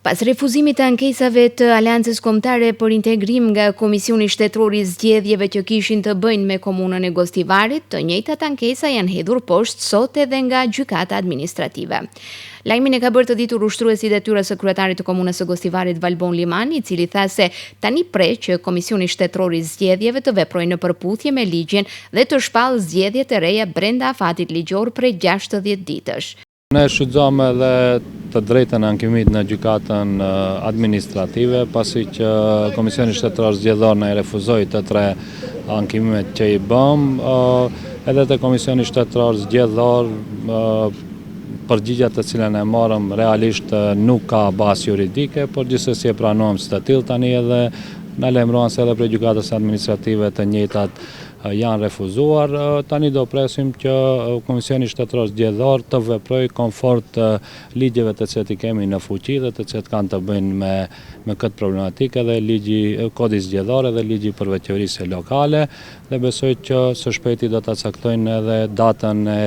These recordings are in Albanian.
Pas refuzimit të ankesave të Aleancës Kombëtare për Integrim nga Komisioni Shtetëror i Zgjedhjeve që kishin të bëjnë me komunën e Gostivarit, të njëjtat ankesa janë hedhur poshtë sot edhe nga gjykata administrative. Lajmin e ka bërë të ditur ushtruesi i detyrës së kryetarit të komunës së Gostivarit Valbon Limani, i cili tha se tani prej që Komisioni Shtetëror i Zgjedhjeve të veprojë në përputhje me ligjin dhe të shpallë zgjedhje të reja brenda afatit ligjor prej 60 ditësh. Ne shfrytëzojmë edhe të drejtën e ankimit në gjykatën administrative, pasi që Komisioni Shtetëror Zgjedhor ne refuzoi të 3 ankimet që i bëm, edhe te Komisioni Shtetëror Zgjedhor përgjigjet të cilën e morëm realisht nuk ka bazë juridike, por gjithsesi e pranojmë së të tillë tani edhe na lajmëruan se edhe prej gjykatës administrative të njëjtat janë refuzuar. Tani do presim që Komisioni Shtetëror Zgjedhor të veprojë konfort ligjeve të cilat i kemi në fuqi dhe të cilat kanë të bëjnë me këtë problematikë, dhe ligji Kodi Zgjedhor dhe ligji për veçorinë lokale, dhe besoj që së shpejti do ta caktojnë edhe datën e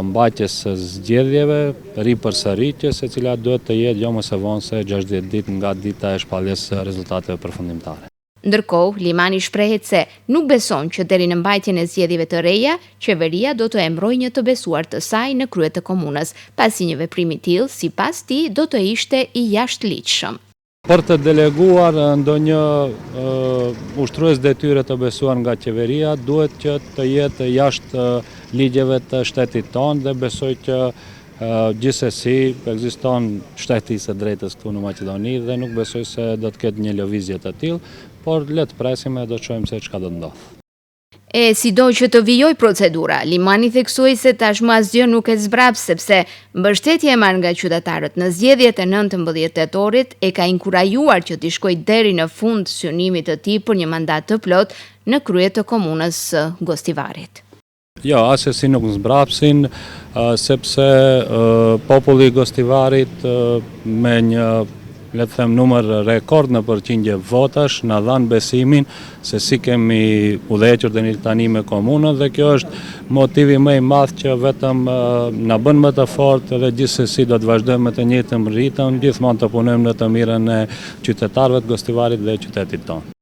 mbajtjes së zgjedhjeve, ripërsëritjes, e cila duhet të jetë jo më së vonë se 60 ditë nga dita e shpalljes së rezultateve përfundimtare. Ndërkohë, Limani shprehet se nuk beson që deri në mbajtjen e zgjedhjeve të reja, qeveria do të emërojë një të besuar të saj në krye të komunës, pasi një veprim i tillë, sipas tij, do të ishte i jashtëligjshëm. Për të deleguar ndonjë ushtrues detyre të besuar nga qeveria, duhet që të jetë jashtë ligjeve të shtetit tonë, dhe besoj që gjithsesi ekziston shteti së drejtës këtu në Maqedoni dhe nuk besoj se do të ketë një lëvizje të tillë, por le të presim e do të shohim se çka do të ndodhë. Sido që të vijoj procedura, Limani theksoi se tashmë asgjë nuk e zbrap, sepse mbështetja e marrë nga qytetarët në zgjedhjet e 19 tetorit e ka inkurajuar që t'i shkojë deri në fund synimit të tij për një mandat të plot në krye të komunës së Gostivarit. Jo, asesi nuk zbrapsin, sepse populli i Gostivarit me një, le të them, numër rekord në përqindje votash na dhan besimin se si kemi udhëhequr deri tani me komunën, dhe kjo është motivi më i madh që vetëm na bën më të fortë, dhe gjithsesi do të vazhdojmë me të njëjtën ritëm, gjithmonë të punojmë në të mirën e qytetarëve të Gostivarit dhe qytetit tonë.